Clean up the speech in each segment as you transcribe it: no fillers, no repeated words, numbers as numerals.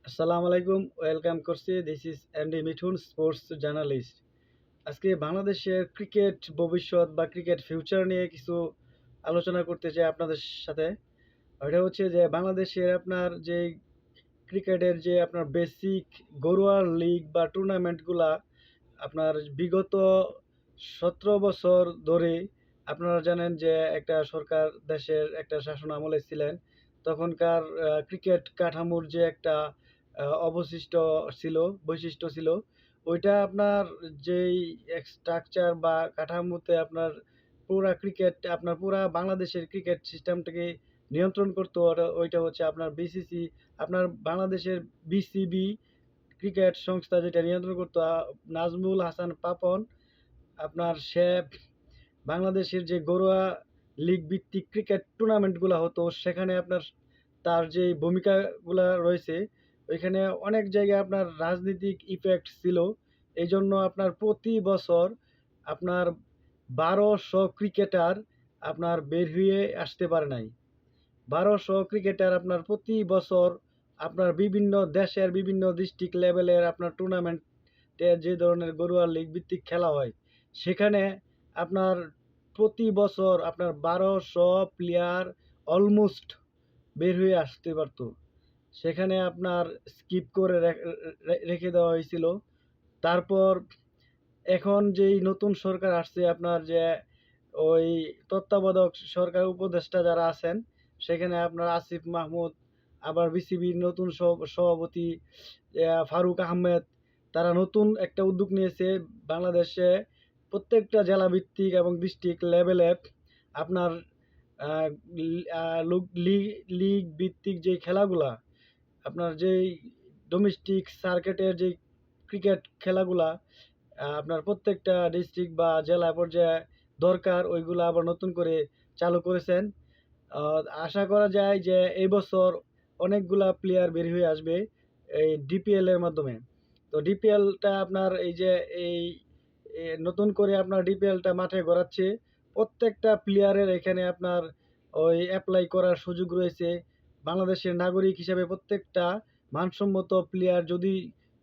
আসসালামু আলাইকুম, ওয়েলকাম করছি। This is MD Mithun, sports journalist. আজকে বাংলাদেশের ক্রিকেট ভবিষ্যৎ বা ক্রিকেট ফিউচার নিয়ে কিছু আলোচনা করতে চাই আপনাদের সাথে। ওইটা হচ্ছে যে বাংলাদেশের আপনার যে ক্রিকেটের যে আপনার বেসিক ঘরোয়া লিগ বা টুর্নামেন্টগুলা আপনার বিগত 17 বছর ধরে আপনারা জানেন যে একটা সরকার দেশের একটা শাসন আমলে ছিলেন। তখনকার ক্রিকেট কাঠামোর যে একটা অবশিষ্ট ছিল, বৈশিষ্ট্য ছিল, ওইটা আপনার যেই স্ট্রাকচার বা কাঠামোতে আপনার পুরা বাংলাদেশের ক্রিকেট সিস্টেমটাকে নিয়ন্ত্রণ করতো। ওইটা হচ্ছে আপনার বিসিসি, আপনার বাংলাদেশের বিসিবি ক্রিকেট সংস্থা যেটা নিয়ন্ত্রণ করতো নাজমুল হাসান পাপন। আপনার সে বাংলাদেশের যে ঘরোয়া লিগ ভিত্তিক ক্রিকেট টুর্নামেন্টগুলো হতো সেখানে আপনার তার যে ভূমিকাগুলা রয়েছে, ওইখানে অনেক জায়গায় আপনার রাজনীতিক ইফেক্ট ছিল। এই জন্য আপনার প্রতি বছর আপনার 1200 ক্রিকেটার আপনার বের হয়ে আসতে পারে নাই। 1200 ক্রিকেটার আপনার প্রতি বছর আপনার বিভিন্ন দেশের বিভিন্ন ডিস্ট্রিক্ট লেভেলের আপনার টুর্নামেন্টে যে ধরনের ঘরোয়া লিগ ভিত্তিক খেলা হয়, সেখানে আপনার প্রতি বছর আপনার 1200 প্লেয়ার অলমোস্ট বের হয়ে আসতে পারতো। সেখানে আপনার স্কিপ করে রেখে দেওয়া হয়েছিল। তারপর এখন যেই নতুন সরকার আসছে আপনার যে ওই তত্ত্বাবধায়ক সরকার উপদেষ্টা যারা আছেন, সেখানে আপনার আসিফ মাহমুদ, আবার বিসিবির নতুন সভাপতি ফারুক আহমেদ, তারা নতুন একটা উদ্যোগ নিয়েছে। বাংলাদেশে প্রত্যেকটা জেলা ভিত্তিক এবং ডিস্ট্রিক্ট লেভেলে আপনার লিগ ভিত্তিক যে খেলাগুলা, আপনার যেই ডোমেস্টিক সার্কিটের যে ক্রিকেট খেলাগুলা আপনার প্রত্যেকটা ডিস্ট্রিক্ট বা জেলা পর্যায়ে দরকার, ওইগুলো আবার নতুন করে চালু করেছেন। আশা করা যায় যে এই বছর অনেকগুলা প্লেয়ার বের হয়ে আসবে এই ডিপিএল এর মাধ্যমে। তো ডিপিএলটা আপনার এই যে এই নতুন করে আপনার ডিপিএলটা মাঠে গড়াচ্ছে, প্রত্যেকটা প্লেয়ারের এখানে আপনার ওই অ্যাপ্লাই করার সুযোগ রয়েছে। বাংলাদেশের নাগরিক হিসেবে প্রত্যেকটা মানসম্মত প্লেয়ার যদি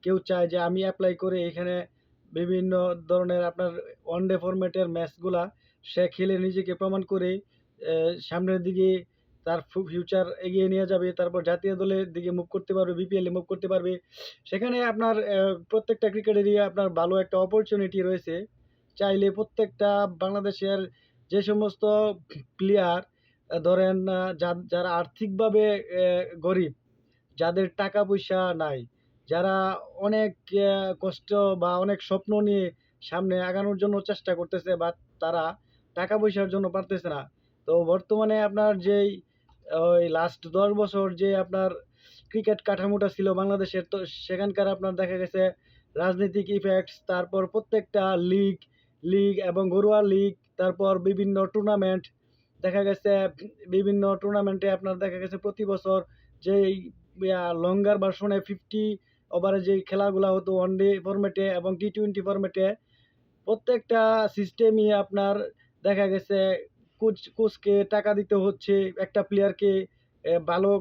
কেউ চায় যে আমি অ্যাপ্লাই করে এখানে বিভিন্ন ধরনের আপনার ওয়ানডে ফরম্যাটের ম্যাচগুলা সে খেলে নিজেকে প্রমাণ করে সামনের দিকে তার ফিউচার এগিয়ে নিয়ে যাবে, তারপর জাতীয় দলের দিকে মুভ করতে পারবে, বিপিএলে মুভ করতে পারবে। সেখানে আপনার প্রত্যেকটা ক্রিকেটেরই আপনার ভালো একটা অপরচুনিটি রয়েছে। চাইলে প্রত্যেকটা বাংলাদেশের যে সমস্ত প্লেয়ার ধরেন যারা আর্থিকভাবে গরিব, যাদের টাকা পয়সা নাই, যারা অনেক কষ্ট বা অনেক স্বপ্ন নিয়ে সামনে আগানোর জন্য চেষ্টা করতেছে, বা তারা টাকা পয়সার জন্য পারতেছে না। তো বর্তমানে আপনার যেই ওই লাস্ট 10 বছর যে আপনার ক্রিকেট কাঠামোটা ছিল বাংলাদেশের, তো সেখানকার আপনার দেখা গেছে রাজনৈতিক ইফেক্টস, তারপর প্রত্যেকটা লিগ লিগ এবং ঘরোয়া লিগ, তারপর বিভিন্ন টুর্নামেন্ট দেখা গেছে। বিভিন্ন টুর্নামেন্টে আপনার দেখা গেছে প্রতি বছর যেই লঙ্গার ভার্সনে 50 ওভারে যেই খেলাগুলা হতো ওয়ানডে ফরম্যাটে এবং টি-20 ফরম্যাটে, প্রত্যেকটা সিস্টেমই আপনার দেখা গেছে কোচকে টাকা দিতে হচ্ছে একটা প্লেয়ারকে ভালো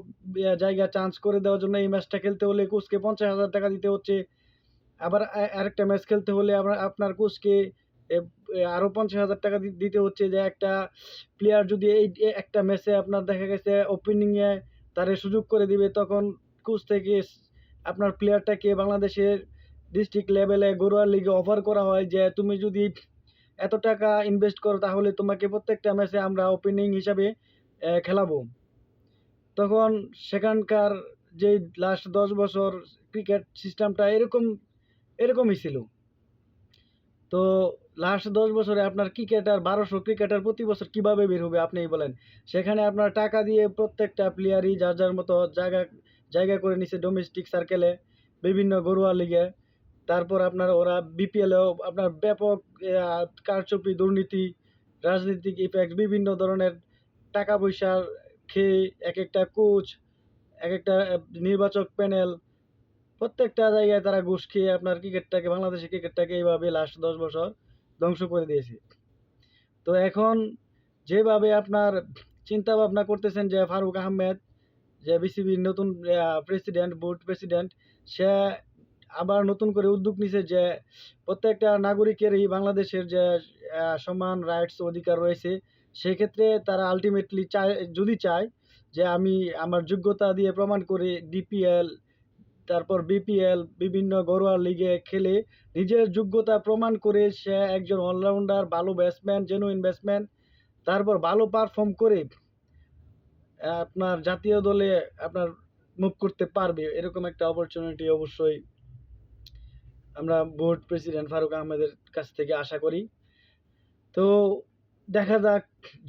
জায়গা চান্স করে দেওয়ার জন্য। এই ম্যাচটা খেলতে হলে কোচকে 50,000 টাকা দিতে হচ্ছে। আবার আরেকটা ম্যাচ খেলতে হলে আপনার কোচকে আরও 50,000 টাকা দিতে হচ্ছে। যে একটা প্লেয়ার যদি এই একটা ম্যাচে আপনার দেখা গেছে ওপেনিংয়ে তারে সুযোগ করে দিবে, তখন কোচ থেকে আপনার প্লেয়ারটাকে বাংলাদেশের ডিস্ট্রিক্ট লেভেলে ঘরোয়া লিগে অফার করা হয় যে তুমি যদি এত টাকা ইনভেস্ট করো তাহলে তোমাকে প্রত্যেকটা ম্যাচে আমরা ওপেনিং হিসাবে খেলাবো। তখন সেখানকার যে লাস্ট 10 বছর ক্রিকেট সিস্টেমটা এরকমই ছিল। তো লাস্ট 10 বছরে আপনার ক্রিকেটার 1200 ক্রিকেটার প্রতি বছর কিভাবে বের হবে আপনিই বলেন। সেখানে আপনার টাকা দিয়ে প্রত্যেকটা প্লেয়ারই যার যার মতো জায়গা জায়গা করে নিছে ডোমেস্টিক সার্কেলে, বিভিন্ন ঘরোয়া লিগে। তারপর আপনার ওরা বিপিএলেও আপনার ব্যাপক কারচুপি, দুর্নীতি, রাজনৈতিক ইফেক্ট, বিভিন্ন ধরনের টাকা পয়সা খেয়ে এক একটা কোচ, এক একটা নির্বাচক প্যানেল, প্রত্যেকটা জায়গায় তারা ঘুষ খেয়ে আপনার ক্রিকেটটাকে, বাংলাদেশের ক্রিকেটটাকে এইভাবে লাস্ট 10 বছর ধ্বংস করে দিয়েছে। তো এখন যেভাবে আপনার চিন্তা ভাবনা করতেছেন যে ফারুক আহমেদ যে বিসিবির নতুন প্রেসিডেন্ট, বোর্ড প্রেসিডেন্ট, সে আবার নতুন করে উদ্যোগ নিছে যে প্রত্যেকটা নাগরিকেরই বাংলাদেশের যে সমান রাইটস অধিকার রয়েছে, সেক্ষেত্রে তারা আলটিমেটলি চায়, যদি চায় যে আমি আমার যোগ্যতা দিয়ে প্রমাণ করে ডিপিএল, তারপর বিপিএল, বিভিন্ন ঘরোয়া লিগে খেলে নিজের যোগ্যতা প্রমাণ করে সে একজন অলরাউন্ডার, ভালো ব্যাটসম্যান, জেনুইন ব্যাটসম্যান, তারপর ভালো পারফর্ম করে আপনার জাতীয় দলে আপনার মুভ করতে পারবে, এরকম একটা অপরচুনিটি অবশ্যই আমরা বোর্ড প্রেসিডেন্ট ফারুক আহমেদের কাছ থেকে আশা করি। তো দেখা যাক,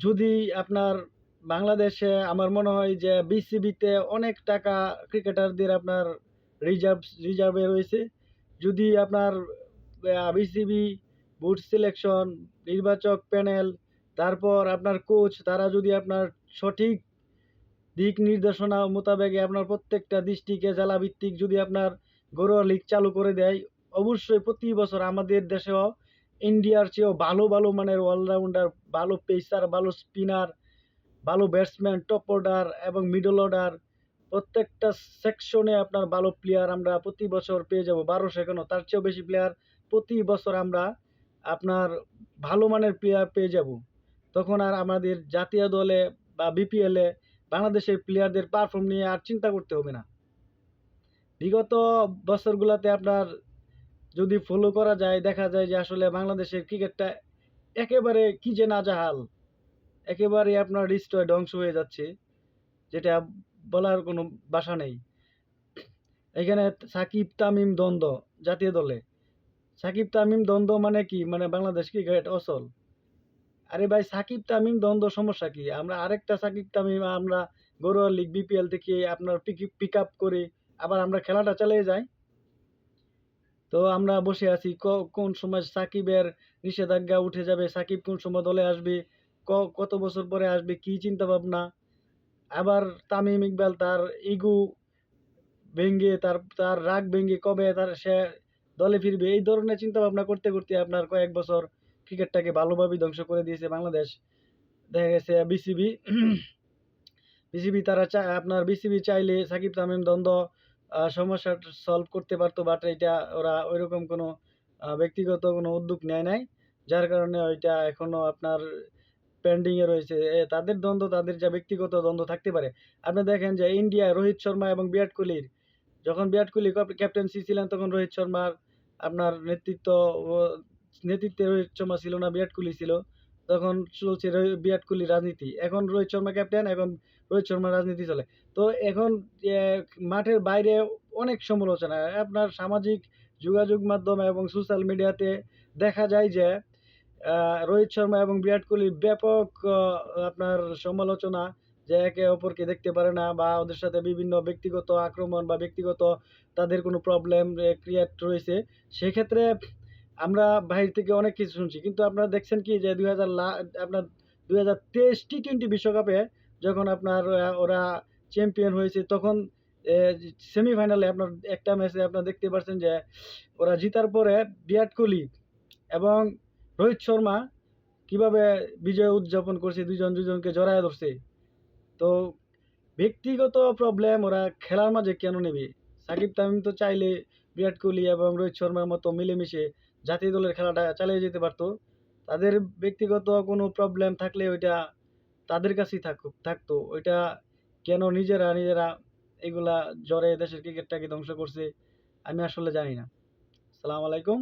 যদি আপনার বাংলাদেশে আমার মনে হয় যে বিসিবিতে অনেক টাকা ক্রিকেটারদের আপনার রিজার্ভে রয়েছে। যদি আপনার বিসিবি, বোর্ড সিলেকশন, নির্বাচক প্যানেল, তারপর আপনার কোচ, তারা যদি আপনার সঠিক দিক নির্দেশনা মোতাবেকে আপনার প্রত্যেকটা ডিস্ট্রিক্টে জেলাভিত্তিক যদি আপনার ঘরোয়া লিগ চালু করে দেয়, অবশ্যই প্রতি বছর আমাদের দেশেও ইন্ডিয়ার চেয়েও ভালো ভালো মানের অলরাউন্ডার, ভালো পেসার, ভালো স্পিনার, ভালো ব্যাটসম্যান, টপ অর্ডার এবং মিডল অর্ডার, প্রত্যেকটা সেকশনে আপনার ভালো প্লেয়ার আমরা প্রতি বছর পেয়ে যাব। 1200 কেন, তার চেয়েও বেশি প্লেয়ার প্রতি বছর আমরা আপনার ভালো মানের প্লেয়ার পেয়ে যাব। তখন আর আমাদের জাতীয় দলে বা বিপিএলে বাংলাদেশের প্লেয়ারদের পারফর্ম নিয়ে আর চিন্তা করতে হবে না। বিগত বছরগুলোতে আপনার যদি ফলো করা যায়, দেখা যায় যে আসলে বাংলাদেশের ক্রিকেটটা একেবারে কি যে নাজেহাল, একেবারে আপনার হৃষ্টয় ধ্বংস হয়ে যাচ্ছে, যেটা বলার কোনো ভাষা নেই। এখানে সাকিব তামিম দ্বন্দ্ব জাতীয় দলে, সাকিব তামিম দ্বন্দ্ব মানে কি, মানে বাংলাদেশ ক্রিকেট অচল। আরে ভাই, সাকিব তামিম দ্বন্দ্ব সমস্যা কি? আমরা আরেকটা সাকিব তামিম আমরা ঘরোয়া লিগ বিপিএল থেকে আপনার পিক আপ করে আবার আমরা খেলাটা চালিয়ে যাই। তো আমরা বসে আছি কোন সময় সাকিবের নিষেধাজ্ঞা উঠে যাবে, সাকিব কোন সময় দলে আসবে, কত বছর পরে আসবে, কি চিন্তা ভাবনা। আবার তামিম ইকবাল তার ইগো ভেঙে, তার তার রাগ ভেঙে কবে সে দলে ফিরবে, এই ধরনের চিন্তা ভাবনা করতে করতে আপনার কয়েক বছর ক্রিকেটটাকে ভালোভাবে ধ্বংস করে দিয়েছে বাংলাদেশ। দেখা গেছে বিসিবি বিসিবি তারা আপনার বিসিবি চাইলে সাকিব তামিম দ্বন্দ্ব সমস্যা সলভ করতে পারতো, বাট এটা ওরা ওইরকম কোনো ব্যক্তিগত কোনো উদ্যোগ নেয় নাই, যার কারণে ওইটা এখনো আপনার পেন্ডিং এ রয়েছে। তাদের দ্বন্দ্ব, তাদের যা ব্যক্তিগত দ্বন্দ্ব থাকতে পারে। আপনি দেখেন যে ইন্ডিয়া রোহিত শর্মা এবং বিরাট কোহলির, যখন বিরাট কোহলি ক্যাপ্টেন্সি ছিলেন তখন রোহিত শর্মার আপনার নেতৃত্বে রোহিত শর্মা ছিল না, বিরাট কোহলি ছিল। তখন চলছে বিরাট কোহলি রাজনীতি, এখন রোহিত শর্মা ক্যাপ্টেন, এখন রোহিত শর্মার রাজনীতি চলে। তো এখন মাঠের বাইরে অনেক সমালোচনা আপনার সামাজিক যোগাযোগ মাধ্যম এবং সোশ্যাল মিডিয়াতে দেখা যায় যে রোহিত শর্মা এবং বিরাট কোহলির ব্যাপক আপনার সমালোচনা, যে একে অপরকে দেখতে পারে না বা ওদের সাথে বিভিন্ন ব্যক্তিগত আক্রমণ বা ব্যক্তিগত তাদের কোনো প্রবলেম ক্রিয়েট রয়েছে। সেক্ষেত্রে আমরা বাহির থেকে অনেক কিছু শুনছি, কিন্তু আপনারা দেখছেন কি যে আপনার 2023 টি-20 বিশ্বকাপে যখন আপনার ওরা চ্যাম্পিয়ন হয়েছে, তখন সেমিফাইনালে আপনার একটা ম্যাচে আপনারা দেখতে পাচ্ছেন যে ওরা জিতার পরে বিরাট কোহলি এবং রোহিত শর্মা কিভাবে বিজয় উদযাপন করছে, দুজন দুজনকে জড়ায় ধরছে। তো ব্যক্তিগত প্রবলেম ওরা খেলার মাঝে কেন নেবে? সাকিব তামিম তো চাইলে বিরাট কোহলি এবং রোহিত শর্মার মতো মিলেমিশে জাতীয় দলের খেলাটা চালিয়ে যেতে পারতো। তাদের ব্যক্তিগত কোনো প্রবলেম থাকলে ওইটা তাদের কাছেই থাকতো। ওইটা কেন নিজেরা নিজেরা এগুলা জড়ে দেশের ক্রিকেটটাকে ধ্বংস করছে, আমি আসলে জানি না। আসসালামু আলাইকুম।